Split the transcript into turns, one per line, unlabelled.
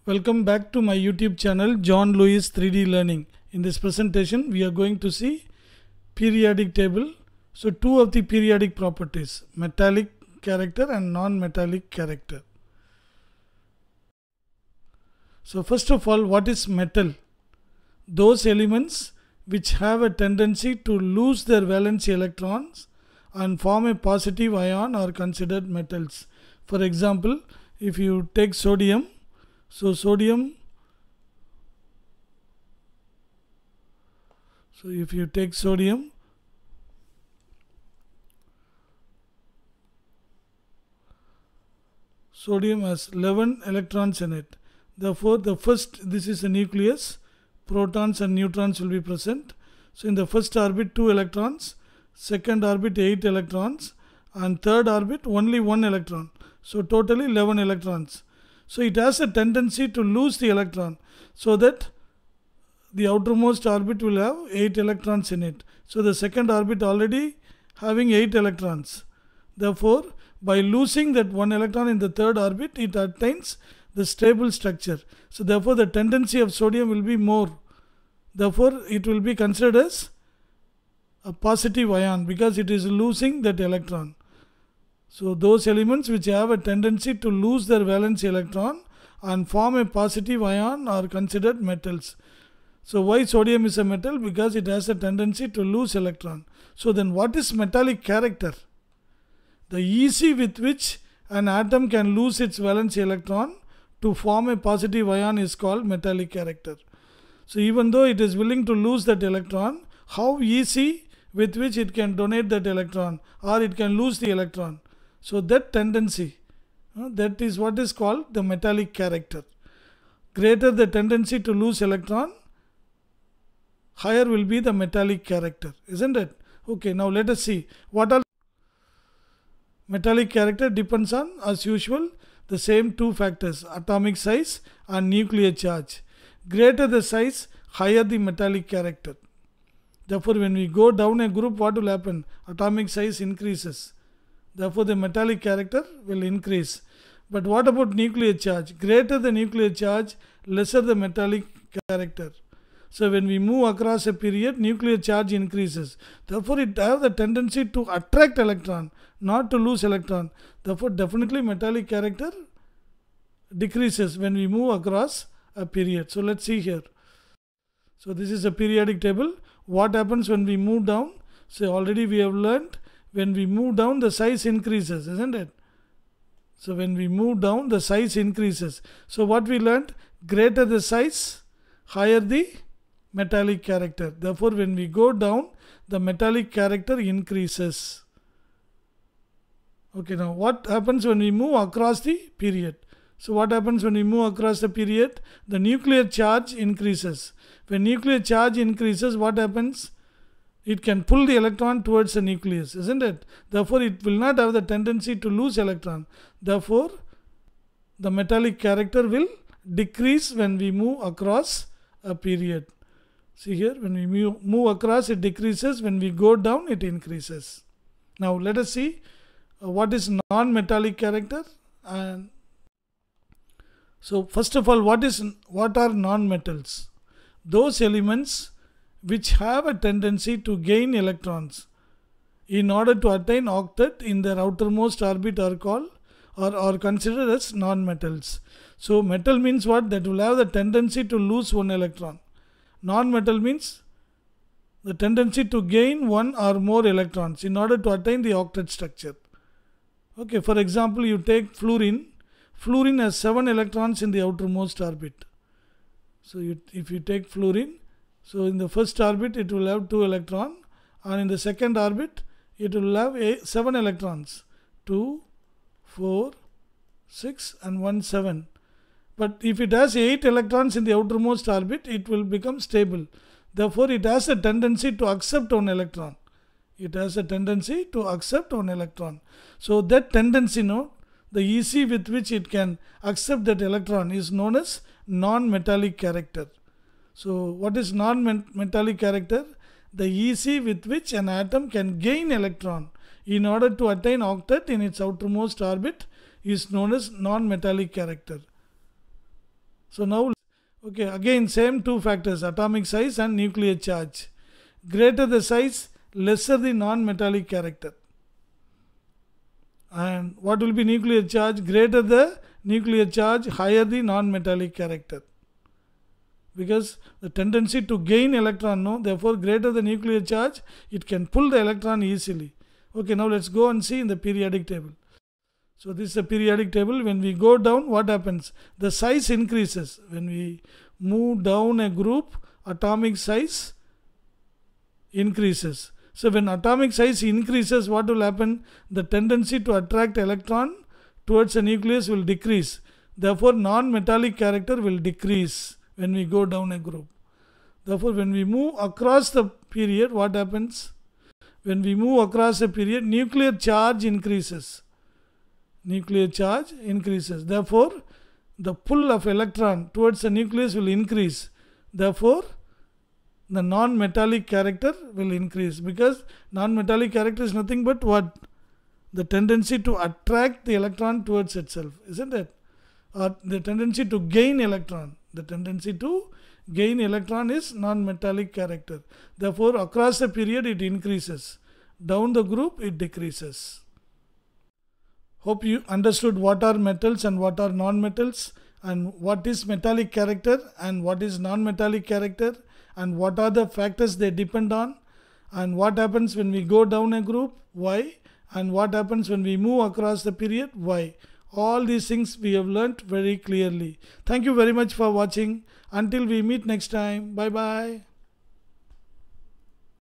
Welcome back to my YouTube channel John Lewis 3D Learning. In this presentation we are going to see periodic table. So two of the periodic properties, metallic character and non-metallic character. So first of all, what is metal? Those elements which have a tendency to lose their valence electrons and form a positive ion are considered metals. For example, if you take sodium, if you take sodium, sodium has 11 electrons in it. Therefore, this is the nucleus, protons and neutrons will be present. So in the first orbit 2 electrons, second orbit 8 electrons, and third orbit only 1 electron. So totally 11 electrons. So it has a tendency to lose the electron, so that the outermost orbit will have 8 electrons in it. So the second orbit already having 8 electrons. Therefore, by losing that 1 electron in the third orbit, it attains the stable structure. So therefore, the tendency of sodium will be more. Therefore, it will be considered as a positive ion because it is losing that electron. So those elements which have a tendency to lose their valence electron and form a positive ion are considered metals. So why sodium is a metal? Because it has a tendency to lose electron. So then what is metallic character? The ease with which an atom can lose its valence electron to form a positive ion is called metallic character. So even though it is willing to lose that electron, how easy with which it can donate that electron or it can lose the electron. So that tendency, that is what is called the metallic character. Greater the tendency to lose electron, higher will be the metallic character, isn't it? Okay, now let us see what are metallic character depends on, as usual, the same two factors, atomic size and nuclear charge. Greater the size, higher the metallic character. Therefore, when we go down a group, what will happen? Atomic size increases. Therefore, the metallic character will increase. But what about nuclear charge? Greater the nuclear charge, lesser the metallic character. So when we move across a period, nuclear charge increases. Therefore, it has the tendency to attract electron, not to lose electron. Therefore, definitely metallic character decreases when we move across a period. So let's see here. So this is a periodic table. What happens when we move down? So already we have learned, when we move down, the size increases, isn't it? So when we move down, the size increases. So what we learned? Greater the size, higher the metallic character. Therefore, when we go down, the metallic character increases. Okay, now what happens when we move across the period? So what happens when we move across the period? The nuclear charge increases. When nuclear charge increases, what happens? It can pull the electron towards the nucleus, isn't it? Therefore, it will not have the tendency to lose electron. Therefore, the metallic character will decrease when we move across a period. See here, when we move across, it decreases. When we go down, it increases. Now, let us see what is non-metallic character. And so, first of all, what are non-metals? Those elements which have a tendency to gain electrons in order to attain octet in their outermost orbit are called or considered as non-metals. So metal means what? That will have the tendency to lose one electron. Non-metal means the tendency to gain one or more electrons in order to attain the octet structure. Okay, for example, you take fluorine. Fluorine has 7 electrons in the outermost orbit. So if you take fluorine, so in the first orbit it will have 2 electrons, and in the second orbit it will have 7 electrons. 2, 4, 6 and 1, 7. But if it has 8 electrons in the outermost orbit, it will become stable. Therefore, it has a tendency to accept 1 electron. It has a tendency to accept 1 electron. So that tendency, the ease with which it can accept that electron is known as non-metallic character. So what is non-metallic character? The ease with which an atom can gain electron in order to attain octet in its outermost orbit is known as non-metallic character. So now, okay, again same two factors, atomic size and nuclear charge. Greater the size, lesser the non-metallic character. And what will be nuclear charge? Greater the nuclear charge, higher the non-metallic character. Because the tendency to gain electron, no, therefore greater the nuclear charge, it can pull the electron easily. Okay, now let's go and see in the periodic table. So this is a periodic table. When we go down, what happens? The size increases. When we move down a group, atomic size increases. So when atomic size increases, what will happen? The tendency to attract electron towards a nucleus will decrease. Therefore, non-metallic character will decrease when we go down a group. Therefore, when we move across the period, what happens? When we move across a period, nuclear charge increases. Nuclear charge increases. Therefore, the pull of electron towards the nucleus will increase. Therefore, the non-metallic character will increase, because non-metallic character is nothing but what? The tendency to attract the electron towards itself, isn't it? Or the tendency to gain electron. The tendency to gain electron is non-metallic character. Therefore, across the period it increases. Down the group it decreases. Hope you understood what are metals and what are non-metals, and what is metallic character and what is non-metallic character, and what are the factors they depend on, and what happens when we go down a group, why, and what happens when we move across the period, why. All these things we have learnt very clearly. Thank you very much for watching. Until we meet next time. Bye bye.